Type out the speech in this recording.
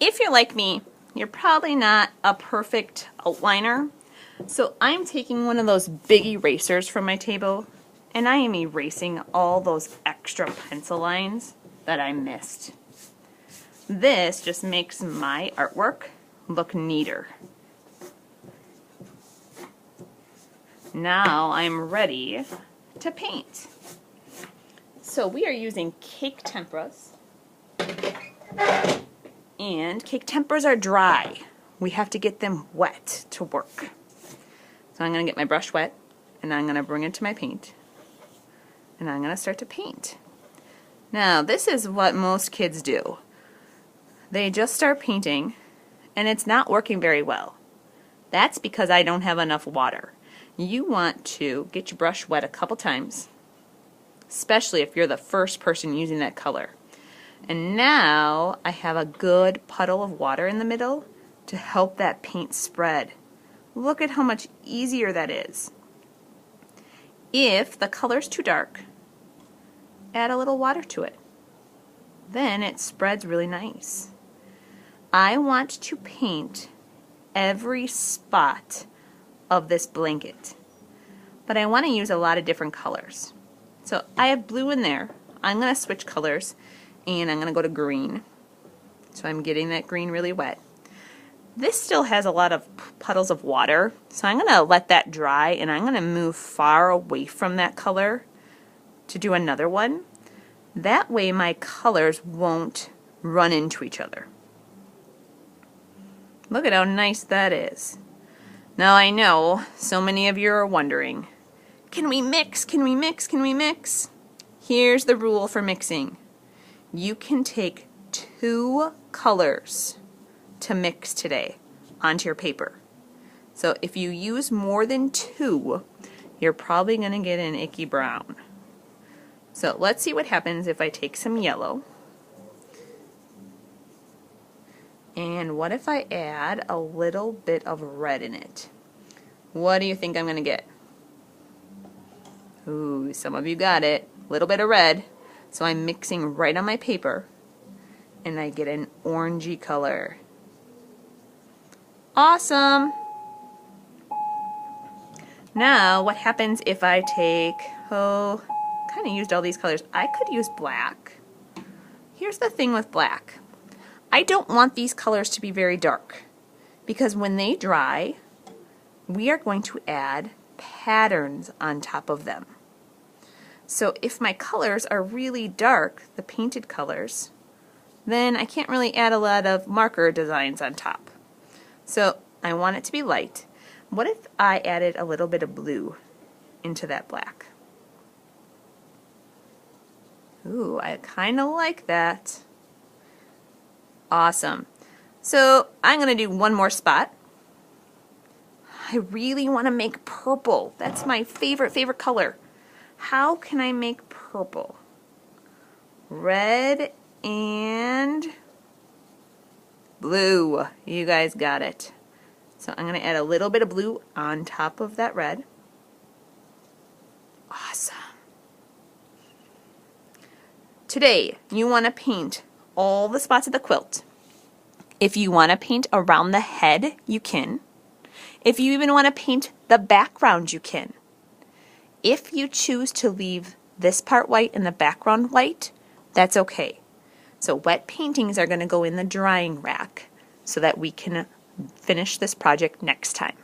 If you're like me, you're probably not a perfect outliner. So I'm taking one of those big erasers from my table and I am erasing all those extra pencil lines that I missed. This just makes my artwork look neater. Now I'm ready to paint. So we are using cake temperas. And cake temperas are dry. We have to get them wet to work. So I'm going to get my brush wet and I'm going to bring it to my paint. And I'm going to start to paint. Now this is what most kids do. They just start painting and it's not working very well. That's because I don't have enough water. You want to get your brush wet a couple times, especially if you're the first person using that color. And now I have a good puddle of water in the middle to help that paint spread. Look at how much easier that is. If the color's too dark, add a little water to it. Then it spreads really nice. I want to paint every spot of this blanket, but I want to use a lot of different colors. So I have blue in there. I'm going to switch colors and I'm going to go to green. So I'm getting that green really wet. This still has a lot of puddles of water, so I'm going to let that dry and I'm going to move far away from that color to do another one. That way my colors won't run into each other. Look at how nice that is. Now I know so many of you are wondering, can we mix? Can we mix? Can we mix? Here's the rule for mixing. You can take 2 colors to mix today onto your paper. So if you use more than 2, you're probably going to get an icky brown. So let's see what happens if I take some yellow. And what if I add a little bit of red in it? What do you think I'm going to get? Ooh, some of you got it. A little bit of red. So I'm mixing right on my paper and I get an orangey color. Awesome! Now what happens if I take, kind of used all these colors. I could use black. Here's the thing with black. I don't want these colors to be very dark because when they dry, we are going to add patterns on top of them. So if my colors are really dark, the painted colors, then I can't really add a lot of marker designs on top. So I want it to be light. What if I added a little bit of blue into that black? Ooh, I kind of like that. Awesome. So I'm going to do one more spot. I really want to make purple. That's my favorite color. How can I make purple? Red and blue. You guys got it. So I'm going to add a little bit of blue on top of that red. Awesome. Today, you want to paint all the spots of the quilt. If you want to paint around the head, you can. If you even want to paint the background, you can. If you choose to leave this part white and the background white, that's okay. So wet paintings are going to go in the drying rack so that we can finish this project next time.